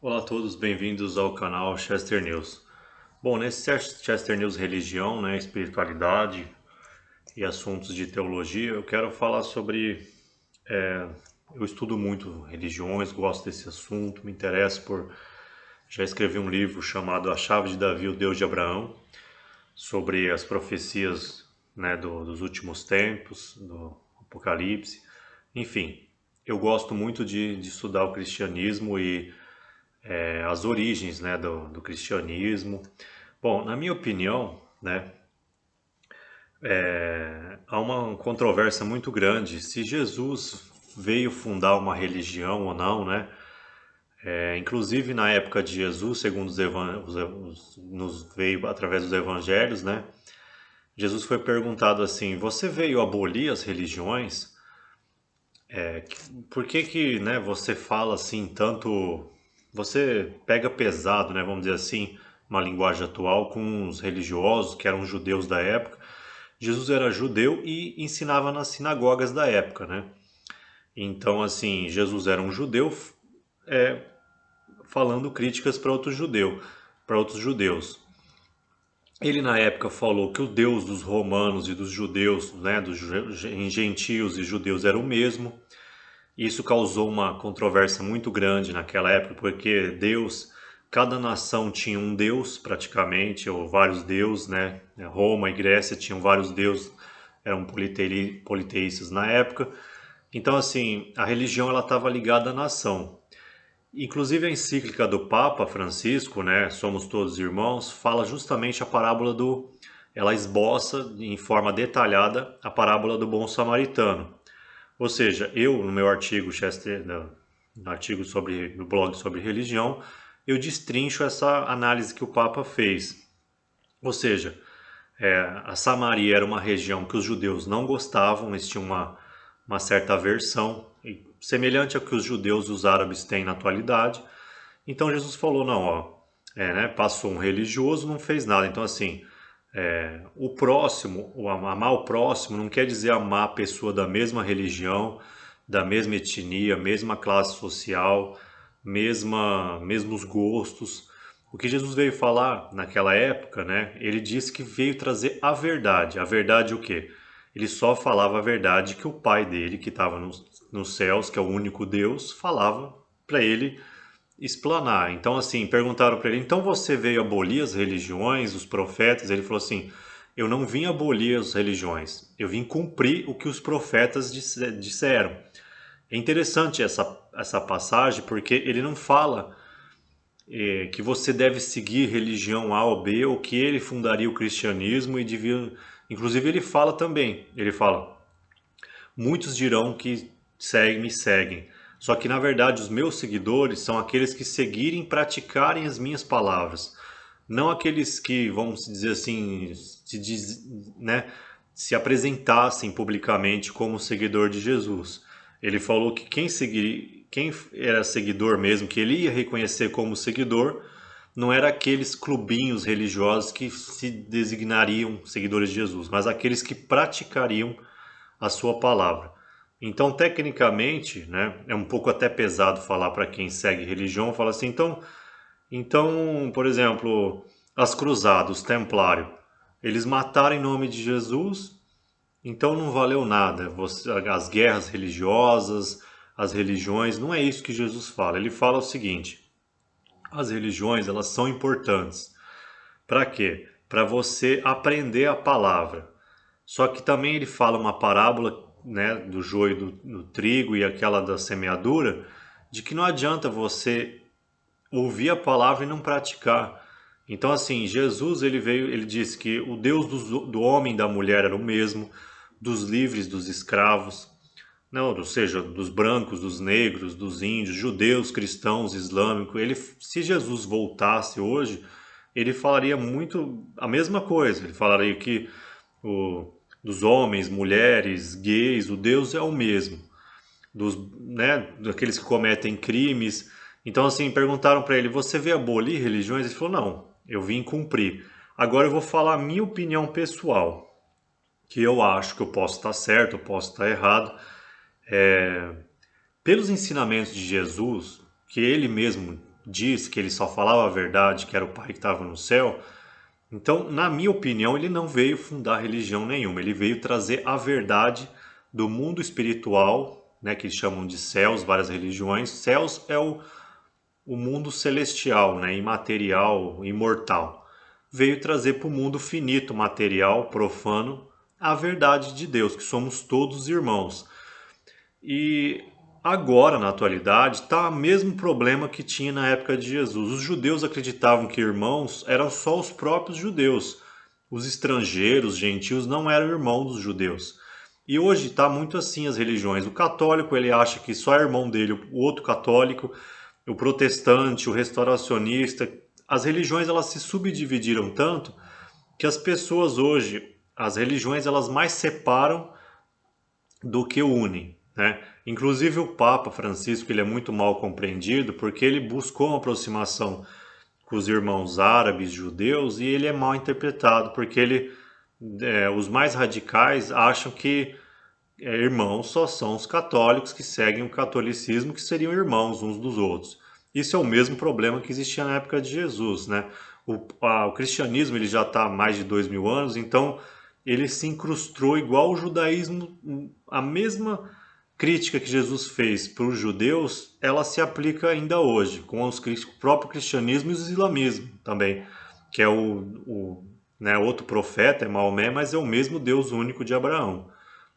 Olá a todos, bem-vindos ao canal Chester News. Bom, nesse Chester News Religião, espiritualidade e assuntos de teologia, eu quero falar sobre. Eu estudo muito religiões, gosto desse assunto, me interesso por. Já escrevi um livro chamado A Chave de Davi, o Deus de Abraão, sobre as profecias, dos últimos tempos, do Apocalipse. Enfim, eu gosto muito de estudar o cristianismo e as origens, do cristianismo. Bom, na minha opinião, há uma controvérsia muito grande se Jesus veio fundar uma religião ou não, né? Inclusive na época de Jesus, segundo nos veio através dos evangelhos, né? Jesus foi perguntado assim: Você veio abolir as religiões? Por que, né, você fala assim tanto? Você pega pesado, né, vamos dizer assim, uma linguagem atual com os religiosos que eram judeus da época. Jesus era judeu e ensinava nas sinagogas da época, né? Então, assim, Jesus era um judeu falando críticas para outros judeus. Ele na época falou que o Deus dos romanos e dos judeus, né, dos gentios e judeus era o mesmo. Isso causou uma controvérsia muito grande naquela época, porque cada nação tinha um deus praticamente, ou vários deuses, né? Roma e Grécia tinham vários deuses, eram politeístas na época. Então, assim, a religião ela estava ligada à nação. Inclusive a encíclica do Papa Francisco, né, Somos Todos Irmãos, fala justamente a parábola ela esboça em forma detalhada a parábola do bom samaritano. Ou seja, eu no meu artigo, no artigo no blog sobre religião, eu destrincho essa análise que o Papa fez. Ou seja, a Samaria era uma região que os judeus não gostavam, eles tinham uma certa aversão, semelhante ao que os judeus e os árabes têm na atualidade. Então Jesus falou, não, ó, passou um religioso, não fez nada. Então assim, o próximo, o amar o próximo não quer dizer amar a pessoa da mesma religião, da mesma etnia, mesma classe social, mesmos gostos. O que Jesus veio falar naquela época, né? Ele disse que veio trazer a verdade. A verdade o quê? Ele só falava a verdade que o pai dele, que estava nos céus, que é o único Deus, falava para ele explanar. Então, assim, perguntaram para ele: então você veio abolir as religiões, os profetas? Ele falou assim: eu não vim abolir as religiões, eu vim cumprir o que os profetas disseram. É interessante essa passagem porque ele não fala que você deve seguir religião A ou B ou que ele fundaria o cristianismo e devia. Inclusive, ele fala também: ele fala, muitos dirão que me seguem. Só que na verdade os meus seguidores são aqueles que seguirem e praticarem as minhas palavras. Não aqueles que, vamos dizer assim, né, se apresentassem publicamente como seguidor de Jesus. Ele falou que quem era seguidor mesmo, que ele ia reconhecer como seguidor, não era aqueles clubinhos religiosos que se designariam seguidores de Jesus, mas aqueles que praticariam a sua palavra. Então, tecnicamente, né, é um pouco até pesado falar para quem segue religião, fala assim, então, por exemplo, as cruzadas, os templários, eles mataram em nome de Jesus, então não valeu nada. As guerras religiosas, as religiões, não é isso que Jesus fala. Ele fala o seguinte: as religiões, elas são importantes. Para quê? Para você aprender a palavra. Só que também ele fala uma parábola, né, do joio do trigo e aquela da semeadura, de que não adianta você ouvir a palavra e não praticar. Então, assim, Jesus ele disse que o Deus do homem e da mulher era o mesmo, dos livres, dos escravos, não, ou seja, dos brancos, dos negros, dos índios, judeus, cristãos, islâmicos. Se Jesus voltasse hoje, ele falaria muito a mesma coisa. Ele falaria que dos homens, mulheres, gays, o Deus é o mesmo. Daqueles que cometem crimes. Então, assim, perguntaram para ele: você veio abolir religiões? Ele falou: não, eu vim cumprir. Agora eu vou falar a minha opinião pessoal, que eu acho que eu posso estar certo, eu posso estar errado. Pelos ensinamentos de Jesus, que ele mesmo disse que ele só falava a verdade, que era o Pai que estava no céu, então, na minha opinião, ele não veio fundar religião nenhuma, ele veio trazer a verdade do mundo espiritual, né, que eles chamam de céus, várias religiões. Céus é o mundo celestial, né, imaterial, imortal. Veio trazer para o mundo finito, material, profano, a verdade de Deus, que somos todos irmãos. E agora, na atualidade, está o mesmo problema que tinha na época de Jesus. Os judeus acreditavam que irmãos eram só os próprios judeus. Os estrangeiros, gentios, não eram irmãos dos judeus. E hoje está muito assim as religiões. O católico ele acha que só é irmão dele o outro católico, o protestante, o restauracionista. As religiões elas se subdividiram tanto que as pessoas hoje, as religiões elas mais separam do que unem, né? Inclusive o Papa Francisco ele é muito mal compreendido porque ele buscou uma aproximação com os irmãos árabes, judeus, e ele é mal interpretado porque os mais radicais acham que irmãos só são os católicos que seguem o catolicismo, que seriam irmãos uns dos outros. Isso é o mesmo problema que existia na época de Jesus, né? O cristianismo ele já está há mais de 2000 anos, então ele se incrustou igual o judaísmo, a mesma crítica que Jesus fez para os judeus, ela se aplica ainda hoje, com o próprio cristianismo e o islamismo também, que é né, outro profeta, é Maomé, mas é o mesmo Deus único de Abraão.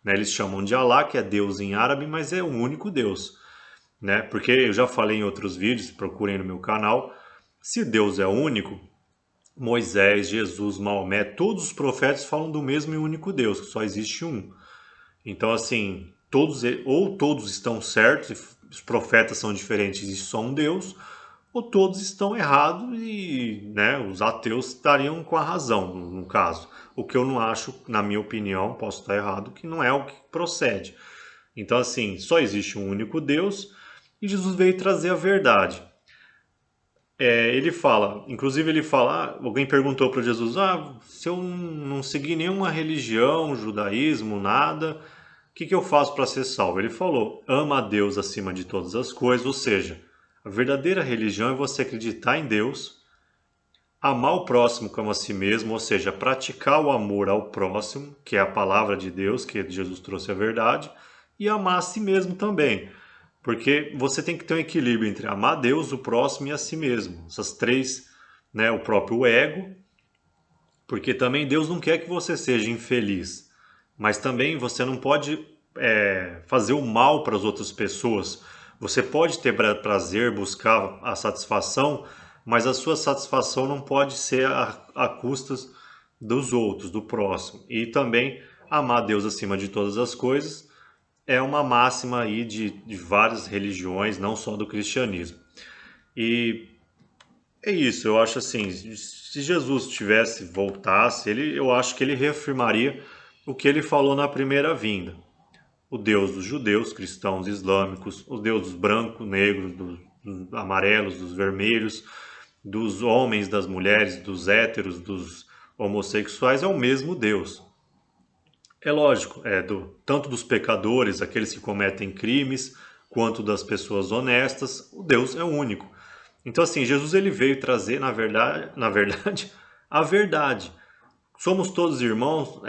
Né? Eles chamam de Alá, que é Deus em árabe, mas é o único Deus. Né? Porque eu já falei em outros vídeos, procurem no meu canal, se Deus é único, Moisés, Jesus, Maomé, todos os profetas falam do mesmo e único Deus, que só existe um. Então, assim, todos estão certos, e os profetas são diferentes e só um Deus, ou todos estão errados e né, os ateus estariam com a razão, no caso. O que eu não acho, na minha opinião, posso estar errado, que não é o que procede. Então, assim, só existe um único Deus e Jesus veio trazer a verdade. Ele fala, inclusive ele fala, alguém perguntou para Jesus, se eu não seguir nenhuma religião, judaísmo, nada, o que eu faço para ser salvo? Ele falou, ama a Deus acima de todas as coisas, ou seja, a verdadeira religião é você acreditar em Deus, amar o próximo como a si mesmo, ou seja, praticar o amor ao próximo, que é a palavra de Deus, que Jesus trouxe a verdade, e amar a si mesmo também. Porque você tem que ter um equilíbrio entre amar a Deus, o próximo e a si mesmo. Essas três, né, o próprio ego, porque também Deus não quer que você seja infeliz. Mas também você não pode fazer o mal para as outras pessoas. Você pode ter prazer, buscar a satisfação, mas a sua satisfação não pode ser a custas dos outros, do próximo. E também amar a Deus acima de todas as coisas é uma máxima aí de várias religiões, não só do cristianismo. E é isso, eu acho assim, se Jesus voltasse, eu acho que ele reafirmaria o que ele falou na primeira vinda. O Deus dos judeus, cristãos, islâmicos, o Deus dos brancos, negros, dos amarelos, dos vermelhos, dos homens, das mulheres, dos héteros, dos homossexuais, é o mesmo Deus. É lógico, tanto dos pecadores, aqueles que cometem crimes, quanto das pessoas honestas, o Deus é único. Então assim, Jesus ele veio trazer, na verdade, a verdade. Somos todos irmãos,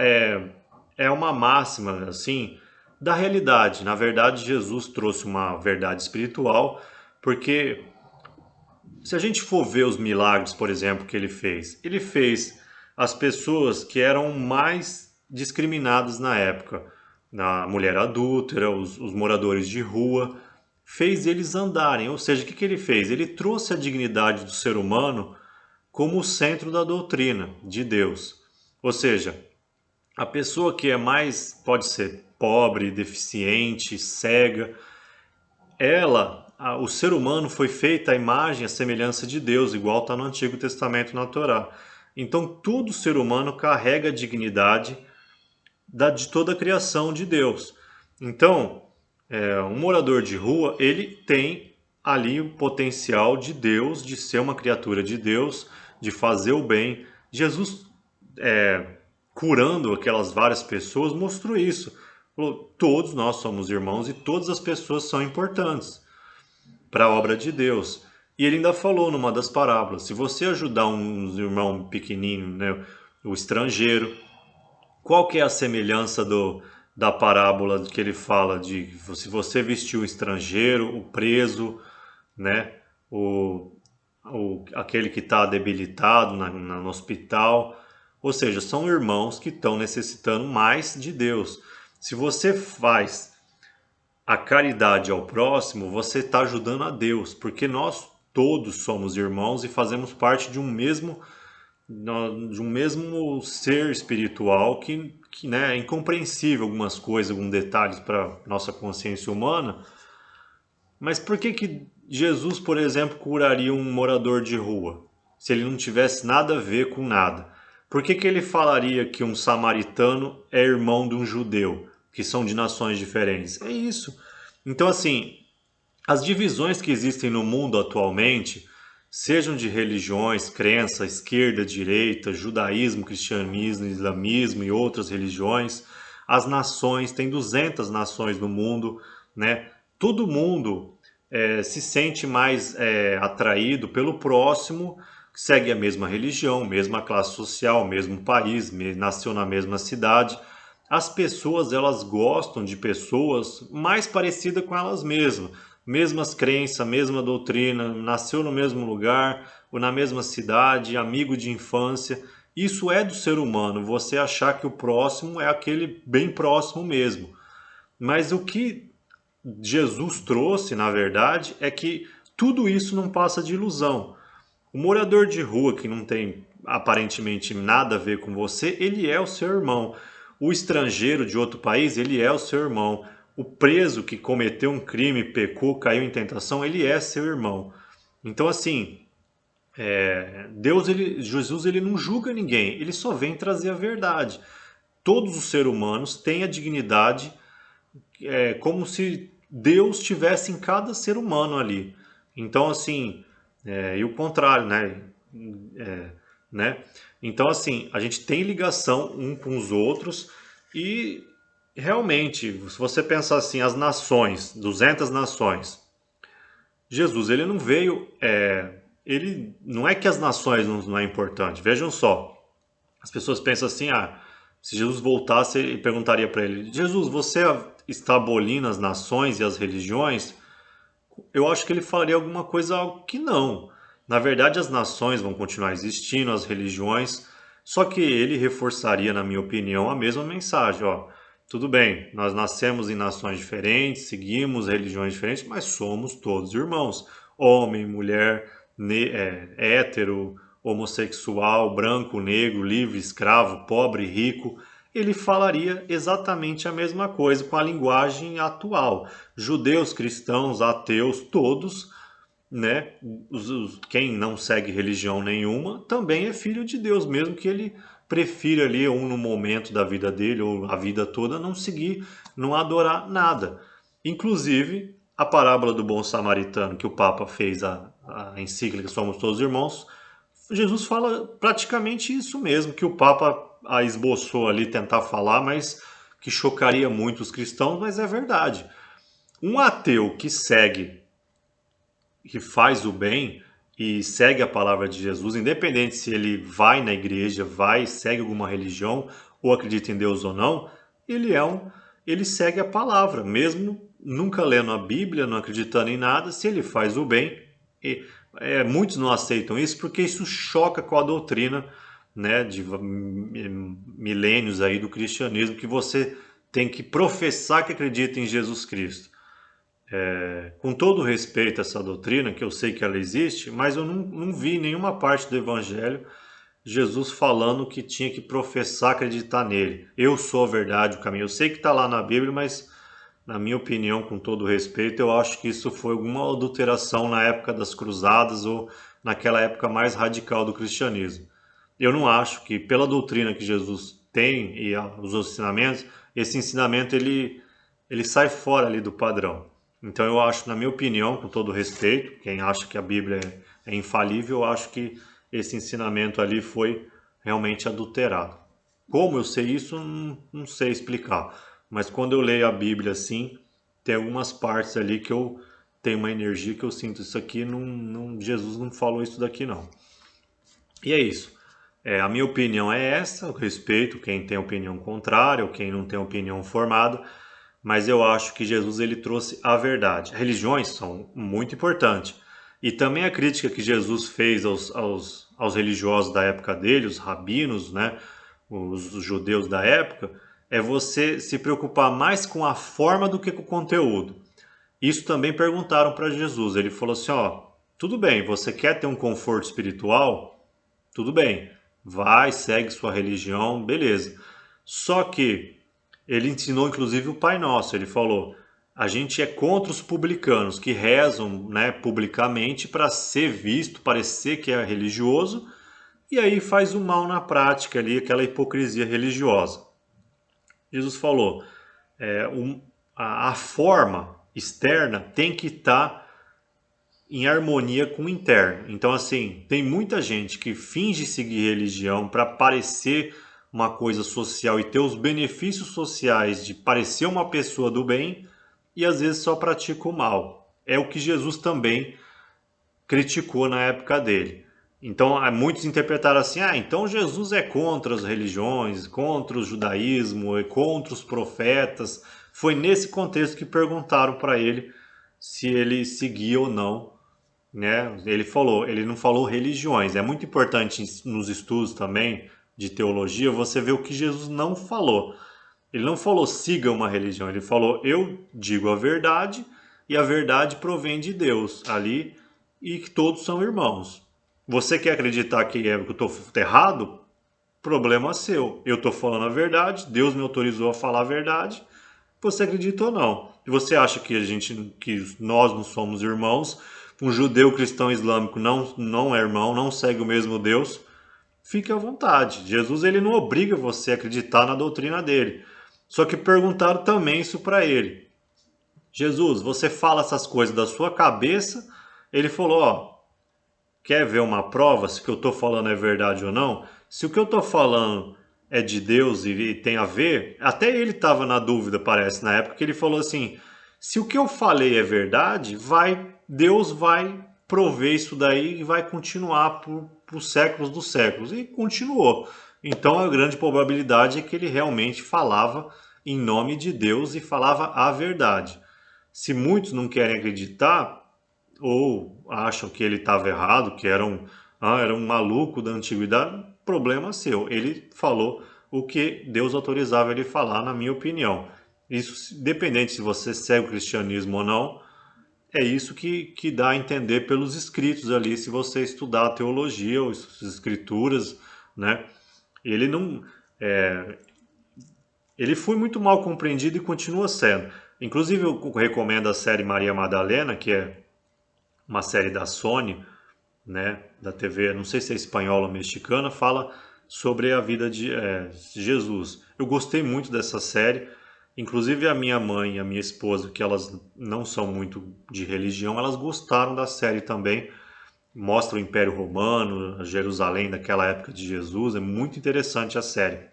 é uma máxima assim da realidade. Na verdade, Jesus trouxe uma verdade espiritual, porque se a gente for ver os milagres, por exemplo, que ele fez as pessoas que eram mais discriminadas na época, a mulher adúltera, os moradores de rua, fez eles andarem. Ou seja, o que ele fez? Ele trouxe a dignidade do ser humano como o centro da doutrina de Deus. Ou seja, a pessoa que é mais, pode ser pobre, deficiente, cega, o ser humano foi feito à imagem e à semelhança de Deus, igual está no Antigo Testamento na Torá. Então, todo ser humano carrega a dignidade de toda a criação de Deus. Então, um morador de rua, ele tem ali o potencial de Deus, de ser uma criatura de Deus, de fazer o bem. Jesus, curando aquelas várias pessoas, mostrou isso. Falou, todos nós somos irmãos e todas as pessoas são importantes para a obra de Deus. E ele ainda falou numa das parábolas, se você ajudar um irmão pequenino, né, o estrangeiro, qual que é a semelhança da parábola que ele fala de se você vestir o estrangeiro, o preso, né, o, aquele que está debilitado no hospital, ou seja, são irmãos que estão necessitando mais de Deus. Se você faz a caridade ao próximo, você está ajudando a Deus, porque nós todos somos irmãos e fazemos parte de um mesmo ser espiritual que né, é incompreensível algumas coisas, alguns detalhes para nossa consciência humana. Mas por que Jesus, por exemplo, curaria um morador de rua, se ele não tivesse nada a ver com nada? Por que ele falaria que um samaritano é irmão de um judeu, que são de nações diferentes? É isso. Então, assim, as divisões que existem no mundo atualmente, sejam de religiões, crença, esquerda, direita, judaísmo, cristianismo, islamismo e outras religiões, as nações, tem 200 nações no mundo, né? Todo mundo se sente mais atraído pelo próximo, que segue a mesma religião, mesma classe social, mesmo país, nasceu na mesma cidade. As pessoas, elas gostam de pessoas mais parecidas com elas mesmas, mesmas crenças, mesma doutrina, nasceu no mesmo lugar ou na mesma cidade, amigo de infância. Isso é do ser humano, você achar que o próximo é aquele bem próximo mesmo. Mas o que Jesus trouxe, na verdade, é que tudo isso não passa de ilusão. O morador de rua que não tem aparentemente nada a ver com você, ele é o seu irmão. O estrangeiro de outro país, ele é o seu irmão. O preso que cometeu um crime, pecou, caiu em tentação, ele é seu irmão. Então, assim, Jesus, ele não julga ninguém, ele só vem trazer a verdade. Todos os seres humanos têm a dignidade, como se Deus tivesse em cada ser humano ali. Então, assim, e o contrário, né? É, né? Então, assim, a gente tem ligação um com os outros e realmente, se você pensar assim, as nações, 200 nações, Jesus, ele não veio, ele não é que as nações não é importante. Vejam só, as pessoas pensam assim, se Jesus voltasse e perguntaria para ele, Jesus, você está abolindo as nações e as religiões? Eu acho que ele falaria alguma coisa que não. Na verdade, as nações vão continuar existindo, as religiões, só que ele reforçaria, na minha opinião, a mesma mensagem. Ó, tudo bem, nós nascemos em nações diferentes, seguimos religiões diferentes, mas somos todos irmãos. Homem, mulher, hétero, homossexual, branco, negro, livre, escravo, pobre, rico, ele falaria exatamente a mesma coisa com a linguagem atual. Judeus, cristãos, ateus, todos, né? Quem não segue religião nenhuma também é filho de Deus, mesmo que ele prefira ali, ou no momento da vida dele, ou a vida toda, não seguir, não adorar nada. Inclusive, a parábola do bom samaritano que o Papa fez, a encíclica Somos Todos Irmãos, Jesus fala praticamente isso mesmo, que o Papa a esboçou ali tentar falar, mas que chocaria muito os cristãos, mas é verdade. Um ateu que segue, que faz o bem e segue a palavra de Jesus, independente se ele vai na igreja, segue alguma religião ou acredita em Deus ou não, ele segue a palavra, mesmo nunca lendo a Bíblia, não acreditando em nada, se ele faz o bem. E, muitos não aceitam isso porque isso choca com a doutrina, né, de milênios aí do cristianismo, que você tem que professar que acredita em Jesus Cristo. Com todo respeito a essa doutrina, que eu sei que ela existe, mas eu não vi em nenhuma parte do Evangelho Jesus falando que tinha que professar acreditar nele. Eu sou a verdade, o caminho. Eu sei que está lá na Bíblia, mas na minha opinião, com todo respeito, eu acho que isso foi alguma adulteração na época das cruzadas ou naquela época mais radical do cristianismo. Eu não acho que pela doutrina que Jesus tem e os ensinamentos, esse ensinamento ele sai fora ali do padrão. Então eu acho, na minha opinião, com todo respeito, quem acha que a Bíblia é infalível, eu acho que esse ensinamento ali foi realmente adulterado. Como eu sei isso, não sei explicar. Mas quando eu leio a Bíblia assim, tem algumas partes ali que eu tem uma energia que eu sinto isso aqui, Jesus não falou isso daqui não. E é isso. A minha opinião é essa, eu respeito quem tem opinião contrária ou quem não tem opinião formada, mas eu acho que Jesus ele trouxe a verdade. Religiões são muito importantes. E também a crítica que Jesus fez aos religiosos da época dele, os rabinos, né, os judeus da época, é você se preocupar mais com a forma do que com o conteúdo. Isso também perguntaram para Jesus. Ele falou assim, ó, tudo bem, você quer ter um conforto espiritual? Tudo bem, vai, segue sua religião, beleza. Só que ele ensinou inclusive o Pai Nosso. Ele falou, a gente é contra os publicanos que rezam, né, publicamente para ser visto, parecer que é religioso, e aí faz o mal na prática ali, aquela hipocrisia religiosa. Jesus falou, a forma externa tem que estar em harmonia com o interno. Então, assim, tem muita gente que finge seguir religião para parecer uma coisa social e ter os benefícios sociais de parecer uma pessoa do bem e às vezes só pratica o mal. É o que Jesus também criticou na época dele. Então, muitos interpretaram assim, então Jesus é contra as religiões, contra o judaísmo, é contra os profetas. Foi nesse contexto que perguntaram para ele se ele seguia ou não, né? Ele não falou religiões. É muito importante nos estudos também de teologia você ver o que Jesus não falou. Ele não falou siga uma religião, ele falou eu digo a verdade e a verdade provém de Deus ali e que todos são irmãos. Você quer acreditar que eu estou errado? Problema seu. Eu estou falando a verdade, Deus me autorizou a falar a verdade. Você acredita ou não? E você acha que nós não somos irmãos? Um judeu cristão islâmico não é irmão, não segue o mesmo Deus? Fique à vontade. Jesus ele não obriga você a acreditar na doutrina dele. Só que perguntaram também isso para ele. Jesus, você fala essas coisas da sua cabeça? Ele falou, ó, quer ver uma prova se o que eu estou falando é verdade ou não? Se o que eu estou falando é de Deus e tem a ver, até ele estava na dúvida, parece, na época, que ele falou assim, se o que eu falei é verdade, Deus vai prover isso daí e vai continuar por séculos dos séculos. E continuou. Então a grande probabilidade é que ele realmente falava em nome de Deus e falava a verdade. Se muitos não querem acreditar, ou acham que ele estava errado, que era um maluco da antiguidade, problema seu. Ele falou o que Deus autorizava ele falar, na minha opinião. Isso, independente se você segue o cristianismo ou não, é isso que dá a entender pelos escritos ali, se você estudar a teologia ou as escrituras, né? Ele não... Ele foi muito mal compreendido e continua sendo. Inclusive, eu recomendo a série Maria Madalena, que é uma série da Sony, né, da TV, não sei se é espanhola ou mexicana, fala sobre a vida de Jesus. Eu gostei muito dessa série, inclusive a minha mãe e a minha esposa, que elas não são muito de religião, elas gostaram da série também. Mostra o Império Romano, Jerusalém daquela época de Jesus, é muito interessante a série.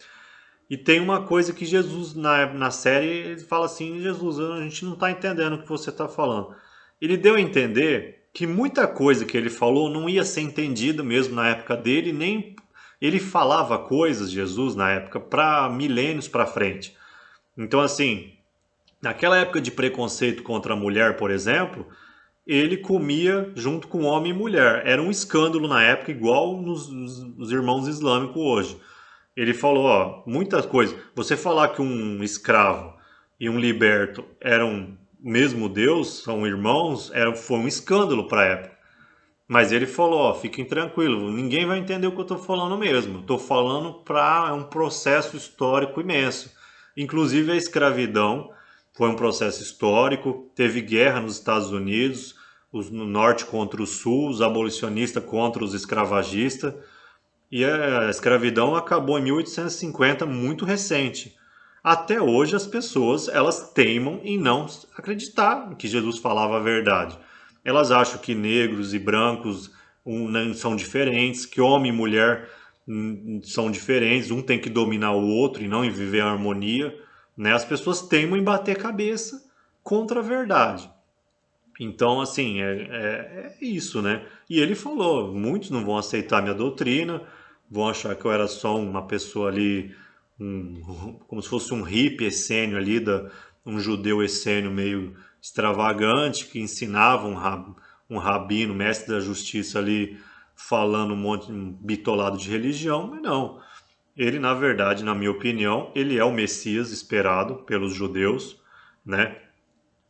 E tem uma coisa que Jesus, na série, ele fala assim, Jesus, a gente não está entendendo o que você está falando. Ele deu a entender que muita coisa que ele falou não ia ser entendida mesmo na época dele, nem ele falava coisas, Jesus, na época, para milênios para frente. Então, assim, naquela época de preconceito contra a mulher, por exemplo, ele comia junto com homem e mulher. Era um escândalo na época, igual nos irmãos islâmicos hoje. Ele falou, ó, muitas coisas. Você falar que um escravo e um liberto eram o mesmo Deus, são irmãos, foi um escândalo para a época. Mas ele falou, ó, fiquem tranquilos, ninguém vai entender o que eu estou falando mesmo. Estou falando para um processo histórico imenso. Inclusive a escravidão foi um processo histórico, teve guerra nos Estados Unidos, no norte contra o sul, os abolicionistas contra os escravagistas. E a escravidão acabou em 1850, muito recente. Até hoje as pessoas elas teimam em não acreditar que Jesus falava a verdade. Elas acham que negros e brancos são diferentes, que homem e mulher são diferentes, um tem que dominar o outro e não em viver em harmonia. Né? As pessoas teimam em bater cabeça contra a verdade. Então, assim, é isso, né? E ele falou: muitos não vão aceitar minha doutrina, vão achar que eu era só uma pessoa ali, como se fosse um hippie essênio ali, um judeu essênio meio extravagante, que ensinava um rabino, mestre da justiça ali, falando um bitolado de religião, mas não. Ele, na verdade, na minha opinião, ele é o Messias esperado pelos judeus, né?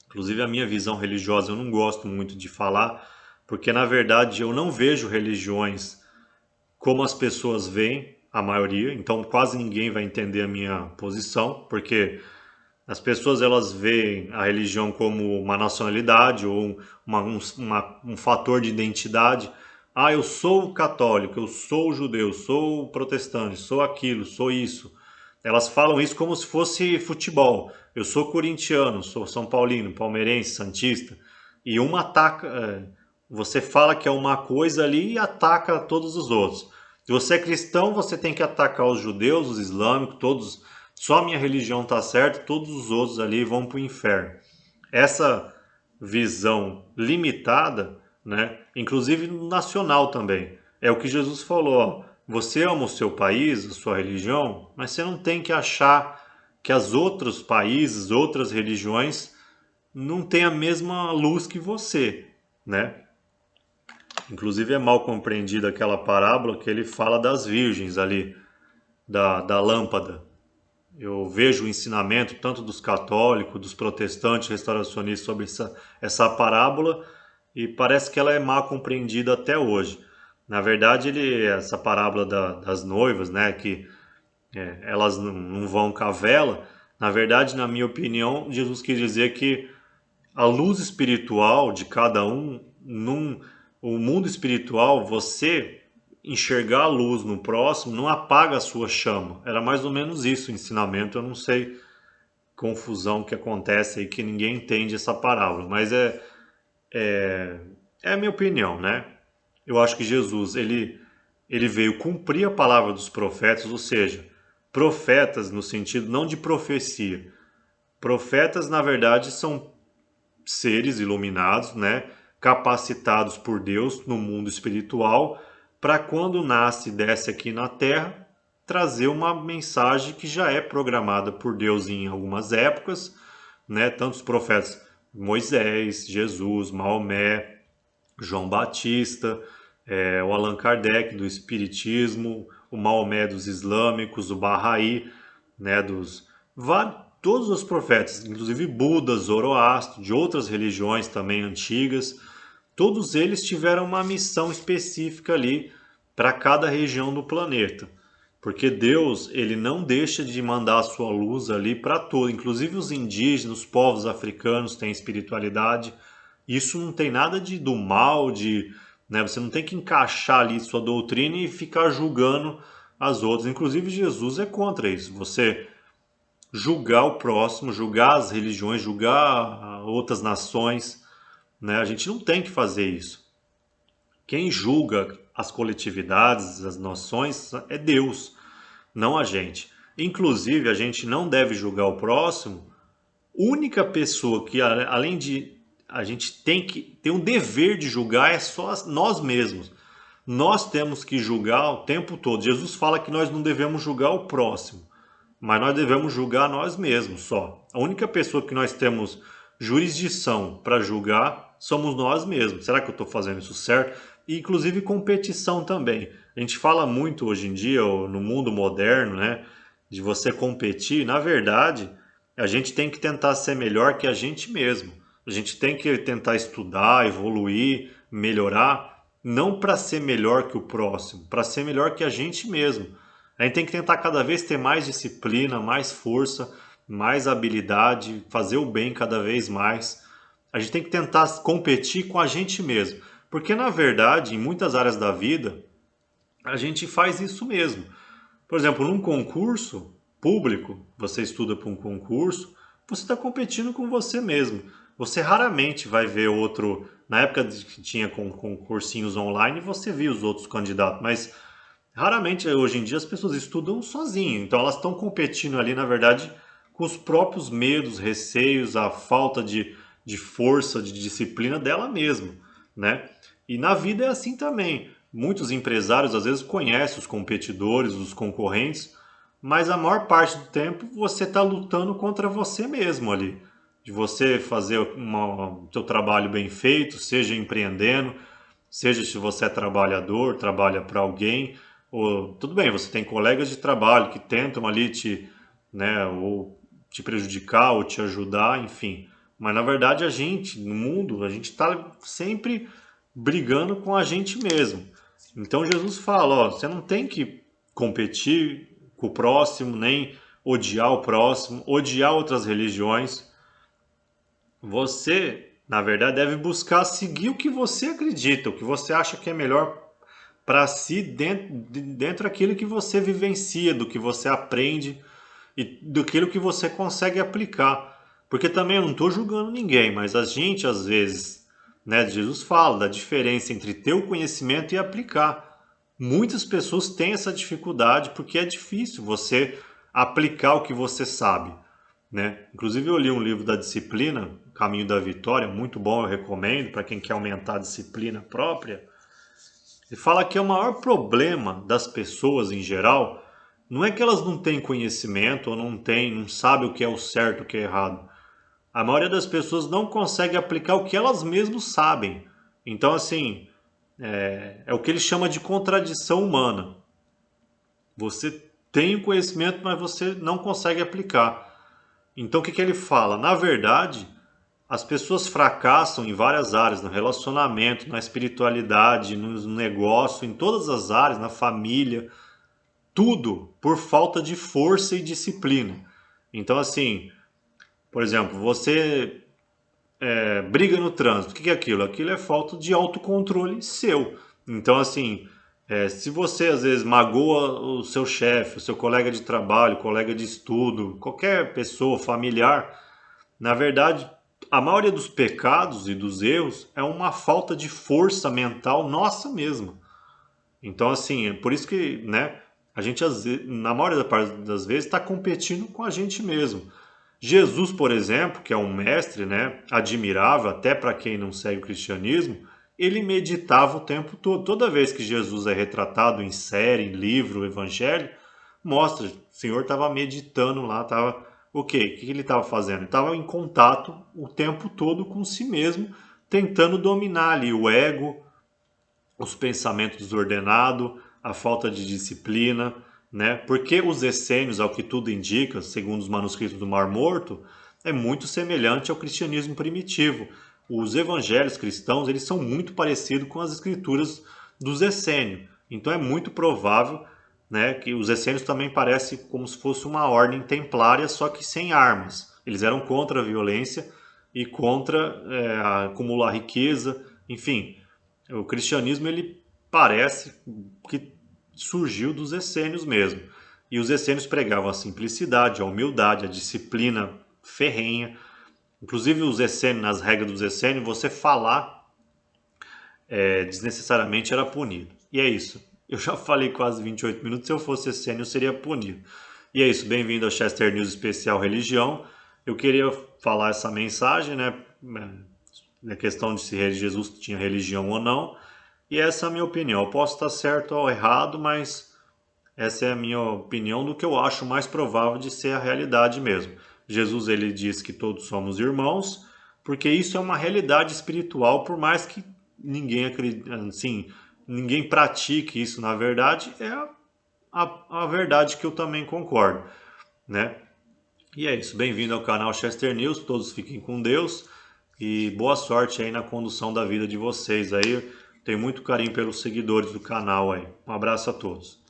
Inclusive, a minha visão religiosa eu não gosto muito de falar, porque na verdade eu não vejo religiões como as pessoas veem, a maioria, então quase ninguém vai entender a minha posição, porque as pessoas elas veem a religião como uma nacionalidade ou um fator de identidade. Ah, eu sou católico, eu sou judeu, sou protestante, sou aquilo, sou isso. Elas falam isso como se fosse futebol. Eu sou corintiano, sou São Paulino, palmeirense, santista. E uma ataca. Você fala que é uma coisa ali e ataca todos os outros. Se você é cristão, você tem que atacar os judeus, os islâmicos, todos. Só a minha religião está certa, todos os outros ali vão para o inferno. Essa visão limitada, né, inclusive nacional também, é o que Jesus falou. Ó, você ama o seu país, a sua religião, mas você não tem que achar que os outros países, outras religiões, não têm a mesma luz que você, né? Inclusive é mal compreendida aquela parábola que ele fala das virgens ali, da lâmpada. Eu vejo o ensinamento tanto dos católicos, dos protestantes, restauracionistas sobre essa parábola e parece que ela é mal compreendida até hoje. Na verdade, essa parábola das noivas, né, que elas não vão com a vela, na verdade, na minha opinião, Jesus quis dizer que a luz espiritual de cada um, o mundo espiritual, você enxergar a luz no próximo não apaga a sua chama. Era mais ou menos isso o ensinamento. Eu não sei confusão que acontece aí que ninguém entende essa parábola, mas é a minha opinião, né? Eu acho que Jesus ele veio cumprir a palavra dos profetas, ou seja, profetas no sentido não de profecia. Profetas, na verdade, são seres iluminados, né, capacitados por Deus no mundo espiritual, para quando nasce e desce aqui na Terra, trazer uma mensagem que já é programada por Deus em algumas épocas, né, tantos profetas Moisés, Jesus, Maomé, João Batista, o Allan Kardec do Espiritismo, o Maomé dos Islâmicos, o Bahá'í, né, todos os profetas, inclusive Buda, Zoroastro, de outras religiões também antigas, todos eles tiveram uma missão específica ali para cada região do planeta. Porque Deus, ele não deixa de mandar a sua luz ali para todo, inclusive os indígenas, os povos africanos têm espiritualidade. Isso não tem nada do mal, né, você não tem que encaixar ali sua doutrina e ficar julgando as outras. Inclusive Jesus é contra isso. Você julgar o próximo, julgar as religiões, julgar outras nações, né? A gente não tem que fazer isso. Quem julga as coletividades, as nações, é Deus, não a gente. Inclusive, a gente não deve julgar o próximo. Única pessoa que, além de a gente tem que ter um dever de julgar, é só nós mesmos. Nós temos que julgar o tempo todo. Jesus fala que nós não devemos julgar o próximo, mas nós devemos julgar nós mesmos só. A única pessoa que nós temos jurisdição para julgar somos nós mesmos. Será que eu estou fazendo isso certo? E inclusive competição também. A gente fala muito hoje em dia, no mundo moderno, né, de você competir. Na verdade, a gente tem que tentar ser melhor que a gente mesmo. A gente tem que tentar estudar, evoluir, melhorar, não para ser melhor que o próximo, para ser melhor que a gente mesmo. A gente tem que tentar cada vez ter mais disciplina, mais força, mais habilidade, fazer o bem cada vez mais. A gente tem que tentar competir com a gente mesmo. Porque, na verdade, em muitas áreas da vida, a gente faz isso mesmo. Por exemplo, num concurso público, você estuda para um concurso, você está competindo com você mesmo. Você raramente vai ver outro. Na época que tinha concursinhos online, você via os outros candidatos, mas raramente hoje em dia as pessoas estudam sozinhas. Então elas estão competindo ali, na verdade, com os próprios medos, receios, a falta de força, de disciplina dela mesma, né? E na vida é assim também. Muitos empresários às vezes conhecem os competidores, os concorrentes, mas a maior parte do tempo você está lutando contra você mesmo ali. De você fazer o seu trabalho bem feito, seja empreendendo, seja se você é trabalhador, trabalha para alguém, ou tudo bem, você tem colegas de trabalho que tentam ali te, né, ou te prejudicar ou te ajudar, enfim. Mas na verdade a gente, no mundo, a gente está sempre brigando com a gente mesmo. Então Jesus fala, ó, você não tem que competir com o próximo, nem odiar o próximo, odiar outras religiões. Você, na verdade, deve buscar seguir o que você acredita, o que você acha que é melhor para si dentro daquilo que você vivencia, do que você aprende e daquilo que você consegue aplicar. Porque também eu não estou julgando ninguém, mas a gente às vezes, né, Jesus fala da diferença entre ter o conhecimento e aplicar. Muitas pessoas têm essa dificuldade porque é difícil você aplicar o que você sabe, né? Inclusive eu li um livro da disciplina, Caminho da Vitória, muito bom, eu recomendo para quem quer aumentar a disciplina própria. Ele fala que o maior problema das pessoas em geral não é que elas não têm conhecimento ou não sabem o que é o certo, o que é errado. A maioria das pessoas não consegue aplicar o que elas mesmas sabem. Então, assim, é o que ele chama de contradição humana. Você tem o conhecimento, mas você não consegue aplicar. Então, o que ele fala? Na verdade, as pessoas fracassam em várias áreas, no relacionamento, na espiritualidade, no negócio, em todas as áreas, na família, tudo por falta de força e disciplina. Então, assim, por exemplo, você briga no trânsito, o que é aquilo? Aquilo é falta de autocontrole seu. Então, assim, se você às vezes magoa o seu chefe, o seu colega de trabalho, colega de estudo, qualquer pessoa familiar, na verdade, a maioria dos pecados e dos erros é uma falta de força mental nossa mesma. Então, assim, é por isso que, né, a gente, na maioria das vezes, está competindo com a gente mesmo. Jesus, por exemplo, que é um mestre, né, admirável até para quem não segue o cristianismo, ele meditava o tempo todo. Toda vez que Jesus é retratado em série, em livro, evangelho, mostra, o Senhor estava meditando lá, estava o quê? O que ele estava fazendo? Ele estava em contato o tempo todo com si mesmo, tentando dominar ali o ego, os pensamentos desordenados, a falta de disciplina, né? Porque os essênios, ao que tudo indica, segundo os manuscritos do Mar Morto, é muito semelhante ao cristianismo primitivo. Os evangelhos cristãos, eles são muito parecidos com as escrituras dos essênios. Então é muito provável, né, que os essênios também parecem como se fosse uma ordem templária, só que sem armas. Eles eram contra a violência e contra acumular riqueza, enfim. O cristianismo ele parece que surgiu dos essênios mesmo. E os essênios pregavam a simplicidade, a humildade, a disciplina ferrenha. Inclusive os essênios, nas regras dos essênios, você falar desnecessariamente era punido. E é isso. Eu já falei quase 28 minutos, se eu fosse essênio eu seria punido. E é isso, bem-vindo ao Chester News Especial Religião. Eu queria falar essa mensagem, né? Na questão de se Jesus tinha religião ou não. E essa é a minha opinião. Eu posso estar certo ou errado, mas essa é a minha opinião do que eu acho mais provável de ser a realidade mesmo. Jesus ele diz que todos somos irmãos, porque isso é uma realidade espiritual, por mais que ninguém acredite, assim, ninguém pratique isso na verdade, é a verdade que eu também concordo, né? E é isso. Bem-vindo ao canal Chester News. Todos fiquem com Deus e boa sorte aí na condução da vida de vocês aí. Tenho muito carinho pelos seguidores do canal aí. Um abraço a todos.